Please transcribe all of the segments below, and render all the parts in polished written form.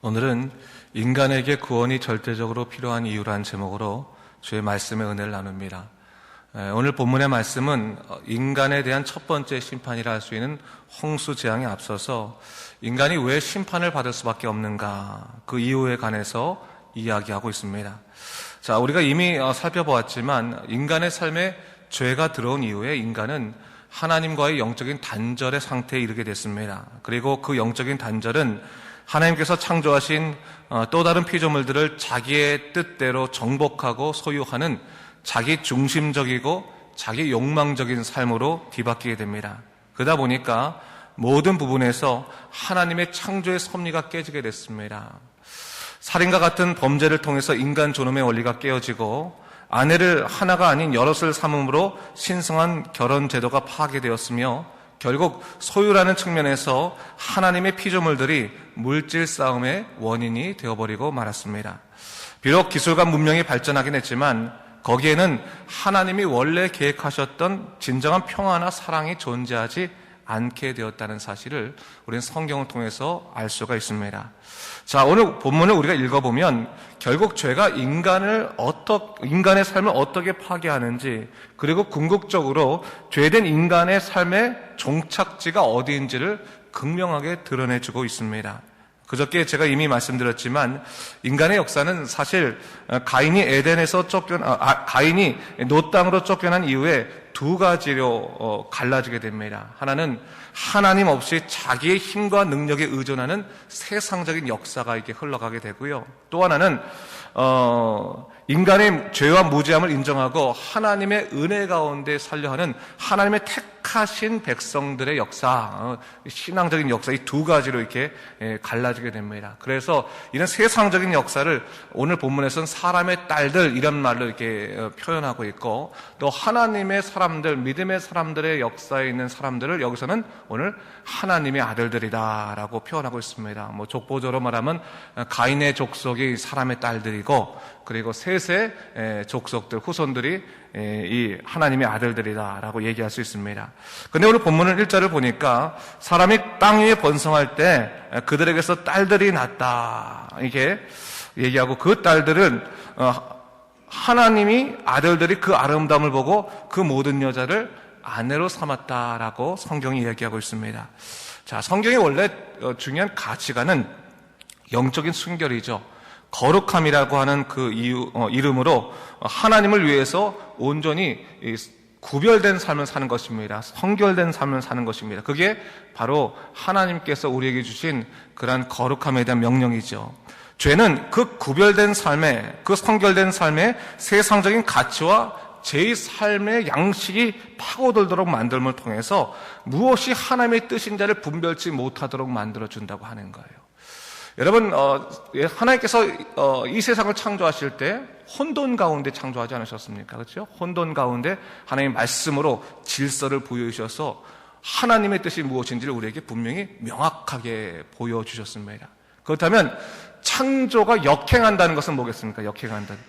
오늘은 인간에게 구원이 절대적으로 필요한 이유라는 제목으로 주의 말씀의 은혜를 나눕니다. 오늘 본문의 말씀은 인간에 대한 첫 번째 심판이라 할 수 있는 홍수 재앙에 앞서서 인간이 왜 심판을 받을 수밖에 없는가, 그 이유에 관해서 이야기하고 있습니다. 자, 우리가 이미 살펴보았지만 인간의 삶에 죄가 들어온 이후에 인간은 하나님과의 영적인 단절의 상태에 이르게 됐습니다. 그리고 그 영적인 단절은 하나님께서 창조하신 또 다른 피조물들을 자기의 뜻대로 정복하고 소유하는 자기 중심적이고 자기 욕망적인 삶으로 뒤바뀌게 됩니다. 그러다 보니까 모든 부분에서 하나님의 창조의 섭리가 깨지게 됐습니다. 살인과 같은 범죄를 통해서 인간 존엄의 원리가 깨어지고 아내를 하나가 아닌 여럿을 삼음으로 신성한 결혼 제도가 파괴되었으며 결국 소유라는 측면에서 하나님의 피조물들이 물질 싸움의 원인이 되어버리고 말았습니다. 비록 기술과 문명이 발전하긴 했지만 거기에는 하나님이 원래 계획하셨던 진정한 평화나 사랑이 존재하지 않게 되었다는 사실을 우리는 성경을 통해서 알 수가 있습니다. 자, 오늘 본문을 우리가 읽어보면 결국 죄가 인간의 삶을 어떻게 파괴하는지, 그리고 궁극적으로 죄된 인간의 삶의 종착지가 어디인지를 극명하게 드러내주고 있습니다. 그저께 제가 이미 말씀드렸지만 인간의 역사는 사실 가인이 노 땅으로 쫓겨난 이후에 두 가지로 갈라지게 됩니다. 하나는 하나님 없이 자기의 힘과 능력에 의존하는 세상적인 역사가 이렇게 흘러가게 되고요. 또 하나는 인간의 죄와 무죄함을 인정하고 하나님의 은혜 가운데 살려 하는 하나님의 택하신 백성들의 역사, 신앙적인 역사, 이 두 가지로 이렇게 갈라지게 됩니다. 그래서 이런 세상적인 역사를 오늘 본문에서는 사람의 딸들 이런 말로 이렇게 표현하고 있고, 또 하나님의 사람들, 믿음의 사람들의 역사에 있는 사람들을 여기서는 오늘 하나님의 아들들이다라고 표현하고 있습니다. 족보적으로 말하면 가인의 족속이 사람의 딸들이고, 그리고 셋의 족속들, 후손들이 이 하나님의 아들들이다라고 얘기할 수 있습니다. 근데 오늘 본문을 1절을 보니까 사람이 땅 위에 번성할 때 그들에게서 딸들이 났다 이렇게 얘기하고, 그 딸들은 하나님이 아들들이 그 아름다움을 보고 그 모든 여자를 아내로 삼았다라고 성경이 이야기하고 있습니다. 자, 성경의 원래 중요한 가치관은 영적인 순결이죠. 거룩함이라고 하는 그 이름으로 하나님을 위해서 온전히 구별된 삶을 사는 것입니다. 성결된 삶을 사는 것입니다. 그게 바로 하나님께서 우리에게 주신 그러한 거룩함에 대한 명령이죠. 죄는 그 구별된 삶에, 그 성결된 삶에 세상적인 가치와 제 삶의 양식이 파고들도록 만듦을 통해서 무엇이 하나님의 뜻인 자를 분별치 못하도록 만들어준다고 하는 거예요. 여러분, 하나님께서 이 세상을 창조하실 때 혼돈 가운데 창조하지 않으셨습니까? 그렇죠? 혼돈 가운데 하나님의 말씀으로 질서를 부여주셔서 하나님의 뜻이 무엇인지를 우리에게 분명히 명확하게 보여주셨습니다. 그렇다면 창조가 역행한다는 것은 뭐겠습니까? 역행한다는.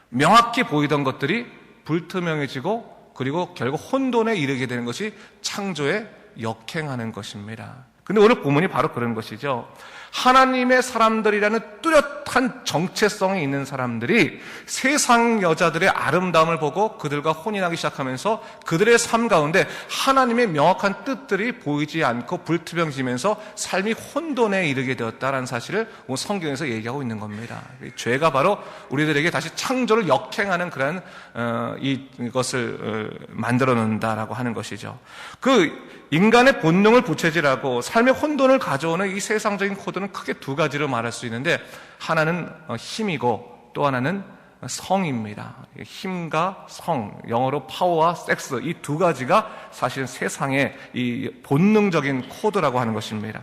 명확히 보이던 것들이 불투명해지고 그리고 결국 혼돈에 이르게 되는 것이 창조에 역행하는 것입니다. 근데 오늘 본문이 바로 그런 것이죠. 하나님의 사람들이라는 뚜렷한 정체성이 있는 사람들이 세상 여자들의 아름다움을 보고 그들과 혼인하기 시작하면서 그들의 삶 가운데 하나님의 명확한 뜻들이 보이지 않고 불투명해지면서 삶이 혼돈에 이르게 되었다는 사실을 성경에서 얘기하고 있는 겁니다. 죄가 바로 우리들에게 다시 창조를 역행하는 그런 이것을 만들어 놓는다라고 하는 것이죠. 그 인간의 본능을 부채질하고 삶의 혼돈을 가져오는 이 세상적인 코드는 크게 두 가지로 말할 수 있는데, 하나는 힘이고 또 하나는 성입니다. 힘과 성, 영어로 파워와 섹스, 이 두 가지가 사실은 세상의 이 본능적인 코드라고 하는 것입니다.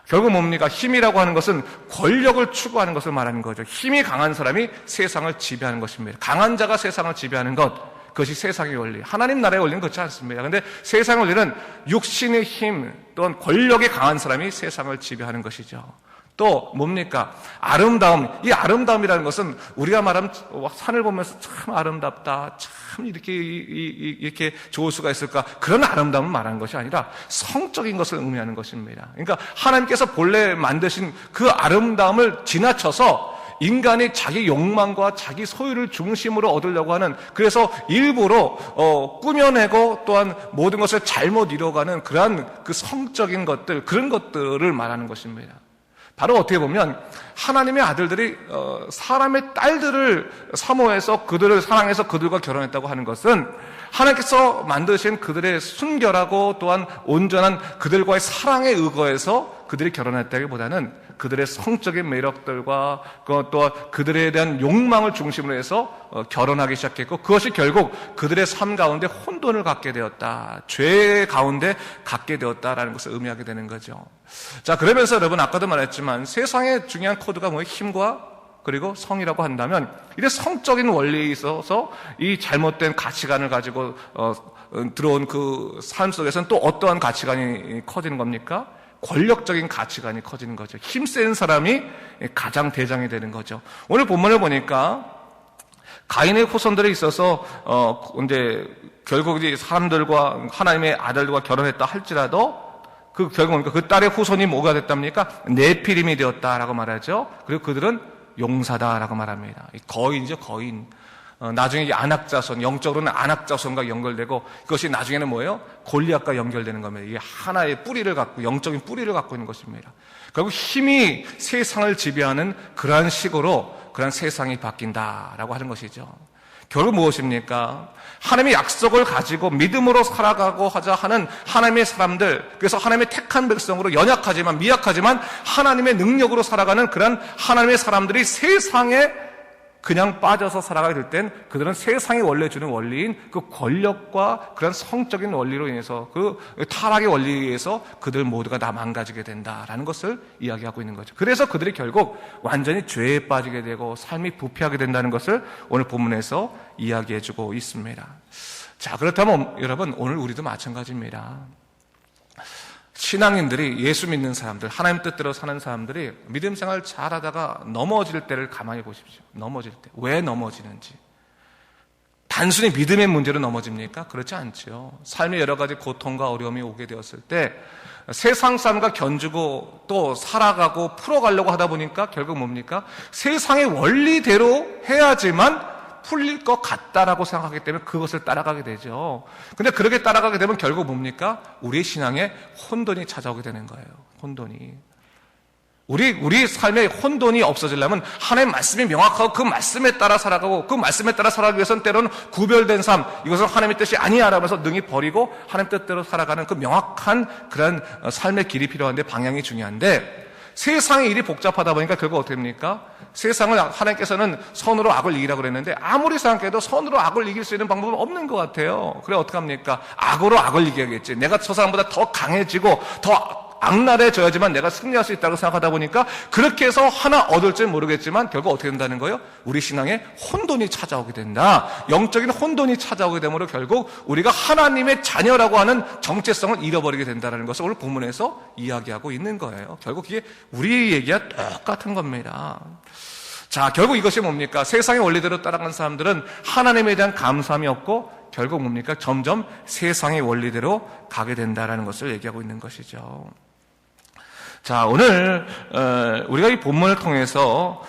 결국 뭡니까? 힘이라고 하는 것은 권력을 추구하는 것을 말하는 거죠. 힘이 강한 사람이 세상을 지배하는 것입니다. 강한 자가 세상을 지배하는 것, 그것이 세상의 원리. 하나님 나라의 원리는 그렇지 않습니다. 그런데 세상의 원리는 육신의 힘 또는 권력이 강한 사람이 세상을 지배하는 것이죠. 또 뭡니까? 아름다움. 이 아름다움이라는 것은 우리가 말하면 산을 보면서 참 아름답다, 참 이렇게 좋을 수가 있을까? 그런 아름다움을 말하는 것이 아니라 성적인 것을 의미하는 것입니다. 그러니까 하나님께서 본래 만드신 그 아름다움을 지나쳐서 인간이 자기 욕망과 자기 소유를 중심으로 얻으려고 하는, 그래서 일부러 꾸며내고 또한 모든 것을 잘못 이뤄가는 그러한 그 성적인 것들, 그런 것들을 말하는 것입니다. 바로 어떻게 보면 하나님의 아들들이 사람의 딸들을 사모해서 그들을 사랑해서 그들과 결혼했다고 하는 것은 하나님께서 만드신 그들의 순결하고 또한 온전한 그들과의 사랑에 의거해서 그들이 결혼했다기보다는 그들의 성적인 매력들과 또 그들에 대한 욕망을 중심으로 해서 결혼하기 시작했고, 그것이 결국 그들의 삶 가운데 혼돈을 갖게 되었다, 죄 가운데 갖게 되었다라는 것을 의미하게 되는 거죠. 자, 그러면서 여러분 아까도 말했지만 세상의 중요한 코드가 뭐예요? 힘과 그리고 성이라고 한다면, 이게 성적인 원리에 있어서 이 잘못된 가치관을 가지고 들어온 그 삶 속에서는 또 어떠한 가치관이 커지는 겁니까? 권력적인 가치관이 커지는 거죠. 힘센 사람이 가장 대장이 되는 거죠. 오늘 본문을 보니까 가인의 후손들에 있어서 이제 결국 이제 사람들과 하나님의 아들들과 결혼했다 할지라도 그 결국 그 딸의 후손이 뭐가 됐답니까? 네피림이 되었다라고 말하죠. 그리고 그들은 용사다라고 말합니다. 거인이죠, 거인. 나중에 이 안악자손, 영적으로는 안악자손과 연결되고, 그것이 나중에는 뭐예요? 골리앗과 연결되는 겁니다. 이게 하나의 뿌리를 갖고, 영적인 뿌리를 갖고 있는 것입니다. 결국 힘이 세상을 지배하는 그러한 식으로 그러한 세상이 바뀐다라고 하는 것이죠. 결국 무엇입니까? 하나님의 약속을 가지고 믿음으로 살아가고 하자 하는 하나님의 사람들, 그래서 하나님의 택한 백성으로 연약하지만 미약하지만 하나님의 능력으로 살아가는 그런 하나님의 사람들이 세상에 그냥 빠져서 살아가게 될 땐 그들은 세상이 원래 주는 원리인 그 권력과 그런 성적인 원리로 인해서 그 타락의 원리에 의해서 그들 모두가 다 망가지게 된다라는 것을 이야기하고 있는 거죠. 그래서 그들이 결국 완전히 죄에 빠지게 되고 삶이 부패하게 된다는 것을 오늘 본문에서 이야기해주고 있습니다. 자, 그렇다면 여러분, 오늘 우리도 마찬가지입니다. 신앙인들이, 예수 믿는 사람들, 하나님 뜻대로 사는 사람들이 믿음 생활 잘하다가 넘어질 때를 가만히 보십시오. 넘어질 때. 왜 넘어지는지. 단순히 믿음의 문제로 넘어집니까? 그렇지 않죠. 삶의 여러 가지 고통과 어려움이 오게 되었을 때 세상 삶과 견주고 또 살아가고 풀어가려고 하다 보니까 결국 뭡니까? 세상의 원리대로 해야지만 풀릴 것 같다라고 생각하기 때문에 그것을 따라가게 되죠. 근데 그렇게 따라가게 되면 결국 뭡니까? 우리의 신앙에 혼돈이 찾아오게 되는 거예요. 혼돈이. 우리 삶에 혼돈이 없어지려면 하나님의 말씀이 명확하고 그 말씀에 따라 살아가고, 그 말씀에 따라 살아가기 위해서는 때로는 구별된 삶, 이것은 하나님의 뜻이 아니야라면서 능히 버리고 하나님 뜻대로 살아가는 그 명확한 그런 삶의 길이 필요한데, 방향이 중요한데, 세상의 일이 복잡하다 보니까 결국 어떻게 됩니까? 세상을 하나님께서는 선으로 악을 이기라고 그랬는데 아무리 생각해도 선으로 악을 이길 수 있는 방법은 없는 것 같아요. 그래 어떡합니까? 악으로 악을 이겨야겠지. 내가 저 사람보다 더 강해지고 더 악랄해져야지만 내가 승리할 수 있다고 생각하다 보니까 그렇게 해서 하나 얻을지는 모르겠지만 결국 어떻게 된다는 거예요? 우리 신앙에 혼돈이 찾아오게 된다. 영적인 혼돈이 찾아오게 되므로 결국 우리가 하나님의 자녀라고 하는 정체성을 잃어버리게 된다는 것을 오늘 본문에서 이야기하고 있는 거예요. 결국 이게 우리 얘기와 똑같은 겁니다. 자, 결국 이것이 뭡니까? 세상의 원리대로 따라가는 사람들은 하나님에 대한 감사함이 없고 결국 뭡니까? 점점 세상의 원리대로 가게 된다는 것을 얘기하고 있는 것이죠. 자, 오늘 우리가 이 본문을 통해서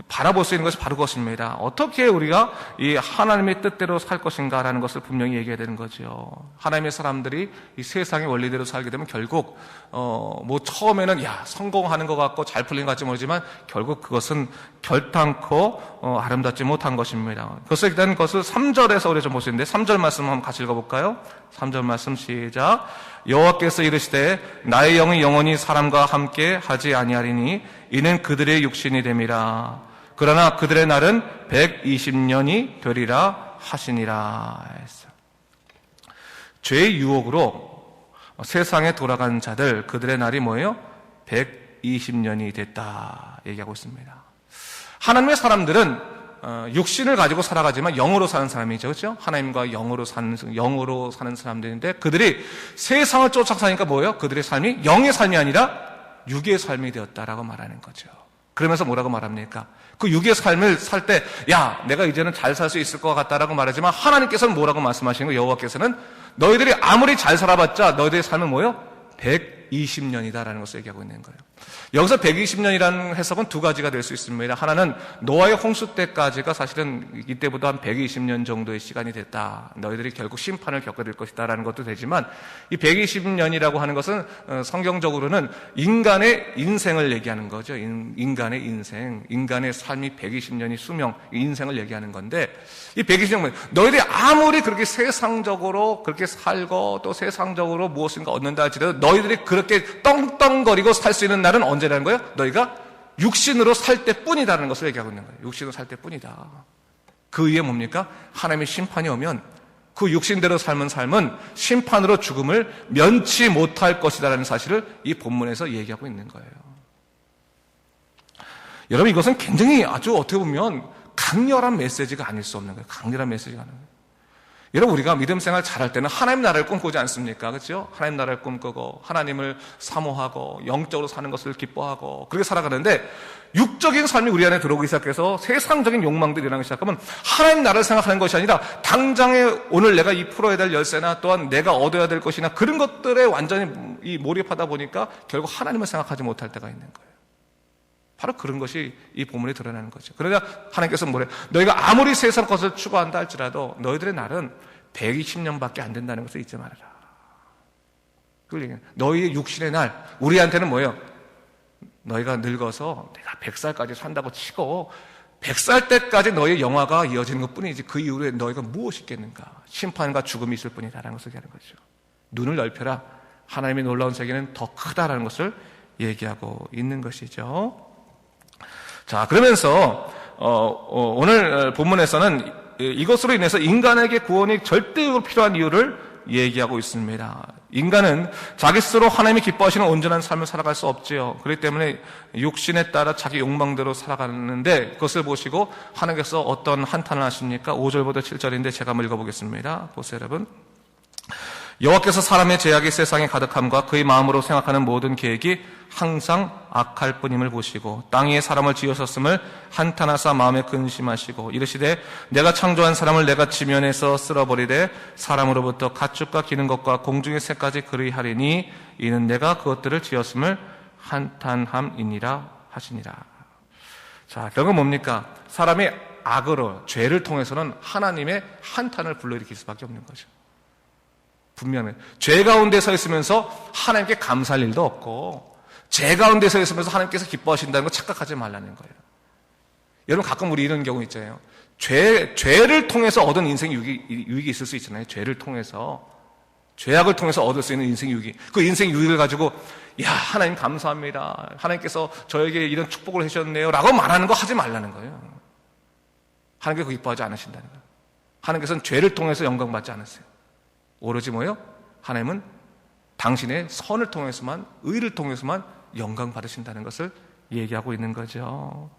바라볼 수 있는 것이 바로 그것입니다. 어떻게 우리가 이 하나님의 뜻대로 살 것인가라는 것을 분명히 얘기해야 되는 거죠. 하나님의 사람들이 이 세상의 원리대로 살게 되면 결국 뭐 처음에는 성공하는 것 같고 잘 풀린 것 같지 모르지만 결국 그것은 결탄코 아름답지 못한 것입니다. 그래서 일단 그것을 3절에서 우리 좀 볼 수 있는데 3절 말씀 한번 같이 읽어볼까요? 3절 말씀 시작. 여호와께서 이르시되 나의 영이 영원히 사람과 함께 하지 아니하리니 이는 그들의 육신이 됨이라. 그러나 그들의 날은 120년이 되리라 하시니라 했어요. 죄의 유혹으로 세상에 돌아간 자들, 그들의 날이 뭐예요? 120년이 됐다 얘기하고 있습니다. 하나님의 사람들은 육신을 가지고 살아가지만 영으로 사는 사람이죠. 그렇죠? 하나님과 영으로 사는 사람들인데 그들이 세상을 쫓아 사니까 뭐예요? 그들의 삶이 영의 삶이 아니라 육의 삶이 되었다라고 말하는 거죠. 그러면서 뭐라고 말합니까? 그 육의 삶을 살 때, 야, 내가 이제는 잘 살 수 있을 것 같다라고 말하지만 하나님께서는 뭐라고 말씀하시는 거예요? 여호와께서는 너희들이 아무리 잘 살아봤자 너희들의 삶은 뭐예요? 120년이다라는 것을 얘기하고 있는 거예요. 여기서 120년이라는 해석은 두 가지가 될 수 있습니다. 하나는 노아의 홍수 때까지가 사실은 이때보다 한 120년 정도의 시간이 됐다. 너희들이 결국 심판을 겪게 될 것이다라는 것도 되지만 이 120년이라고 하는 것은 성경적으로는 인간의 인생을 얘기하는 거죠. 인간의 인생, 인간의 삶이 120년이 수명, 인생을 얘기하는 건데 이 120년, 너희들이 아무리 그렇게 세상적으로 그렇게 살고 또 세상적으로 무엇인가 얻는다 할지라도 너희들이 그렇게 떵떵거리고 살 수 있는 날은 언제라는 거예요? 너희가 육신으로 살 때뿐이다라는 것을 얘기하고 있는 거예요. 육신으로 살 때뿐이다. 그 위에 뭡니까? 하나님의 심판이 오면 그 육신대로 삶은 삶은 심판으로 죽음을 면치 못할 것이다라는 사실을 이 본문에서 얘기하고 있는 거예요. 여러분, 이것은 굉장히 아주 어떻게 보면 강렬한 메시지가 아닐 수 없는 거예요. 강렬한 메시지가 아닌 거예요. 여러분, 우리가 믿음 생활 잘할 때는 하나님 나라를 꿈꾸지 않습니까? 그렇죠? 하나님 나라를 꿈꾸고 하나님을 사모하고 영적으로 사는 것을 기뻐하고 그렇게 살아가는데 육적인 삶이 우리 안에 들어오기 시작해서 세상적인 욕망들이 일어나기 시작하면 하나님 나라를 생각하는 것이 아니라 당장에 오늘 내가 이 풀어야 될 열쇠나 또한 내가 얻어야 될 것이나 그런 것들에 완전히 몰입하다 보니까 결국 하나님을 생각하지 못할 때가 있는 거예요. 바로 그런 것이 이 본문에 드러나는 거죠. 그러자 하나님께서 뭐래? 너희가 아무리 세상 것을 추구한다 할지라도 너희들의 날은 120년밖에 안 된다는 것을 잊지 말아라. 그걸 얘기해요. 너희의 육신의 날, 우리한테는 뭐예요? 너희가 늙어서 내가 100살까지 산다고 치고 100살 때까지 너희의 영화가 이어지는 것뿐이지 그 이후에 너희가 무엇이 있겠는가? 심판과 죽음이 있을 뿐이다라는 것을 얘기하는 거죠. 눈을 넓혀라. 하나님의 놀라운 세계는 더 크다라는 것을 얘기하고 있는 것이죠. 자, 그러면서 오늘 본문에서는 이것으로 인해서 인간에게 구원이 절대적으로 필요한 이유를 얘기하고 있습니다. 인간은 자기 스스로 하나님이 기뻐하시는 온전한 삶을 살아갈 수 없지요. 그렇기 때문에 육신에 따라 자기 욕망대로 살아가는데 그것을 보시고 하나님께서 어떤 한탄을 하십니까? 5절부터 7절인데 제가 한번 읽어보겠습니다. 보세요, 여러분. 여호와께서 사람의 죄악이 세상에 가득함과 그의 마음으로 생각하는 모든 계획이 항상 악할 뿐임을 보시고 땅 위에 사람을 지으셨음을 한탄하사 마음에 근심하시고 이르시되 내가 창조한 사람을 내가 지면에서 쓸어버리되 사람으로부터 가축과 기는 것과 공중의 새까지 그리 하리니 이는 내가 그것들을 지었음을 한탄함이니라 하시니라. 자, 결국 뭡니까? 사람의 악으로 죄를 통해서는 하나님의 한탄을 불러일으킬 수밖에 없는 거죠. 분명해. 죄 가운데 서 있으면서 하나님께 감사할 일도 없고 죄 가운데 서 있으면서 하나님께서 기뻐하신다는 거 착각하지 말라는 거예요. 여러분, 가끔 우리 이런 경우 있잖아요. 죄를 통해서 얻은 인생 유익이 있을 수 있잖아요. 죄를 통해서, 죄악을 통해서 얻을 수 있는 인생 유익이. 그 인생 유익을 가지고 야, 하나님 감사합니다. 하나님께서 저에게 이런 축복을 해주셨네요 라고 말하는 거 하지 말라는 거예요. 하나님께서 기뻐하지 않으신다는 거예요. 하나님께서는 죄를 통해서 영광받지 않으세요. 오로지 뭐예요? 하나님은 당신의 선을 통해서만, 의를 통해서만 영광 받으신다는 것을 얘기하고 있는 거죠.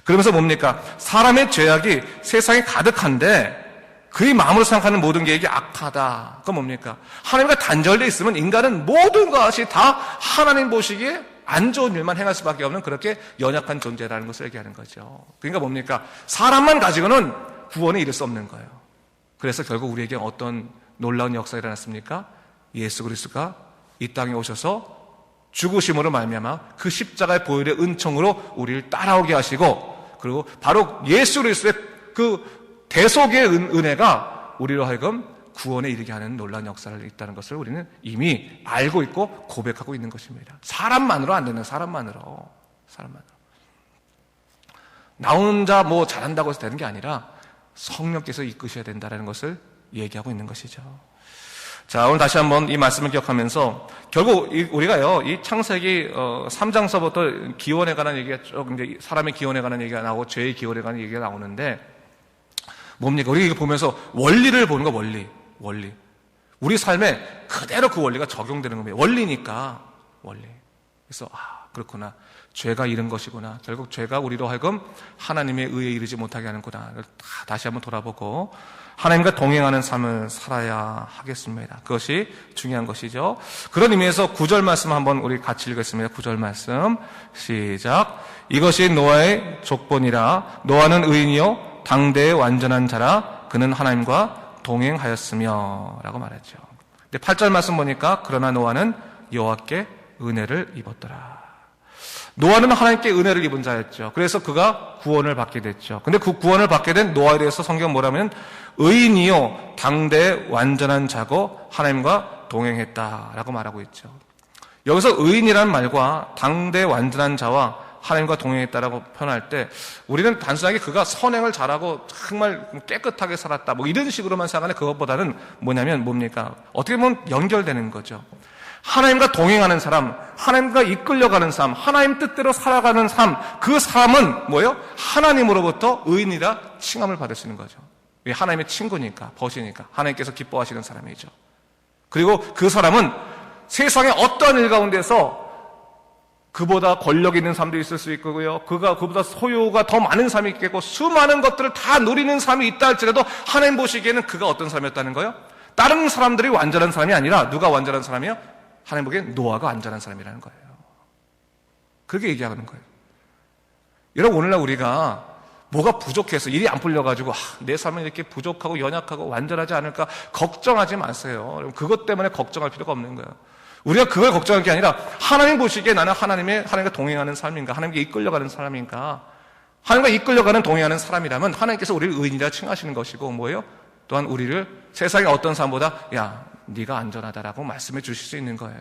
그러면서 뭡니까? 사람의 죄악이 세상에 가득한데 그의 마음으로 생각하는 모든 계획이 악하다. 그건 뭡니까? 하나님과 단절되어 있으면 인간은 모든 것이 다 하나님 보시기에 안 좋은 일만 행할 수밖에 없는 그렇게 연약한 존재라는 것을 얘기하는 거죠. 그러니까 뭡니까? 사람만 가지고는 구원에 이를 수 없는 거예요. 그래서 결국 우리에게 어떤 놀라운 역사가 일어났습니까? 예수 그리스도가 이 땅에 오셔서 죽으심으로 말미암아 그 십자가의 보혈의 은총으로 우리를 따라오게 하시고 그리고 바로 예수 그리스도의 그 대속의 은혜가 우리로 하여금 구원에 이르게 하는 놀라운 역사를 있다는 것을 우리는 이미 알고 있고 고백하고 있는 것입니다. 사람만으로 안 되는 사람만으로. 나 혼자 뭐 잘한다고 해서 되는 게 아니라 성령께서 이끄셔야 된다는 것을 얘기하고 있는 것이죠. 자, 오늘 다시 한번 이 말씀을 기억하면서 결국 우리가요, 이 창세기 3장서부터 기원에 관한 얘기가 쭉 이제 사람의 기원에 관한 얘기가 나오고 죄의 기원에 관한 얘기가 나오는데 뭡니까? 우리 이거 보면서 원리를 보는 거, 원리. 우리 삶에 그대로 그 원리가 적용되는 겁니다. 원리니까, 원리. 그래서 그렇구나. 죄가 이런 것이구나. 결국 죄가 우리로 하여금 하나님의 의에 이르지 못하게 하는구나. 다시 한번 돌아보고 하나님과 동행하는 삶을 살아야 하겠습니다. 그것이 중요한 것이죠. 그런 의미에서 9절 말씀 한번 우리 같이 읽겠습니다. 9절 말씀 시작. 이것이 노아의 족본이라. 노아는 의인이요 당대의 완전한 자라. 그는 하나님과 동행하였으며 라고 말했죠. 근데 8절 말씀 보니까 그러나 노아는 여호와께 은혜를 입었더라. 노아는 하나님께 은혜를 입은 자였죠. 그래서 그가 구원을 받게 됐죠. 근데 그 구원을 받게 된 노아에 대해서 성경은 뭐라면 의인이요 당대의 완전한 자고 하나님과 동행했다라고 말하고 있죠. 여기서 의인이라는 말과 당대의 완전한 자와 하나님과 동행했다라고 표현할 때 우리는 단순하게 그가 선행을 잘하고 정말 깨끗하게 살았다 뭐 이런 식으로만 생각하는데 그것보다는 뭐냐면 뭡니까? 어떻게 보면 연결되는 거죠. 하나님과 동행하는 사람, 하나님과 이끌려가는 삶, 하나님 뜻대로 살아가는 삶, 그 삶은 뭐예요? 하나님으로부터 의인이라 칭함을 받을 수 있는 거죠. 하나님의 친구니까, 벗이니까 하나님께서 기뻐하시는 사람이죠. 그리고 그 사람은 세상의 어떠한 일 가운데서 그보다 권력 있는 삶도 있을 수 있고요. 그보다 소유가 더 많은 삶이 있겠고 수많은 것들을 다 누리는 삶이 있다 할지라도 하나님 보시기에는 그가 어떤 삶이었다는 거예요? 다른 사람들이 완전한 사람이 아니라 누가 완전한 사람이에요? 하나님 보기엔 노아가 완전한 사람이라는 거예요. 그렇게 얘기하는 거예요. 여러분 오늘날 우리가 뭐가 부족해서 일이 안 풀려가지고 내 삶은 이렇게 부족하고 연약하고 완전하지 않을까 걱정하지 마세요. 그것 때문에 걱정할 필요가 없는 거예요. 우리가 그걸 걱정할 게 아니라 하나님 보시기에 나는 하나님과 동행하는 삶인가, 하나님께 이끌려가는 사람인가, 하나님과 이끌려가는 동행하는 사람이라면 하나님께서 우리를 의인이라 칭하시는 것이고 뭐예요? 또한 우리를 세상의 어떤 사람보다 야 네가 안전하다라고 말씀해 주실 수 있는 거예요.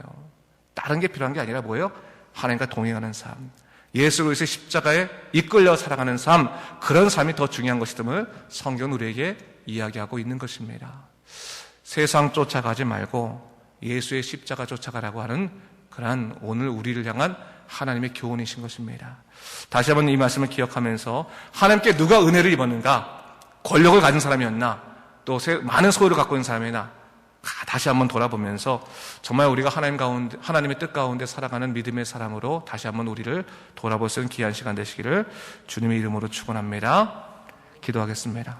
다른 게 필요한 게 아니라 뭐예요? 하나님과 동행하는 삶, 예수 그리스도의 십자가에 이끌려 살아가는 삶, 그런 삶이 더 중요한 것임을 성경은 우리에게 이야기하고 있는 것입니다. 세상 쫓아가지 말고 예수의 십자가 쫓아가라고 하는 그러한 오늘 우리를 향한 하나님의 교훈이신 것입니다. 다시 한번 이 말씀을 기억하면서 하나님께 누가 은혜를 입었는가? 권력을 가진 사람이었나? 또 많은 소유를 갖고 있는 사람이나? 다시 한번 돌아보면서 정말 우리가 하나님의 뜻 가운데 살아가는 믿음의 사람으로 다시 한번 우리를 돌아볼 수 있는 귀한 시간 되시기를 주님의 이름으로 축원합니다. 기도하겠습니다.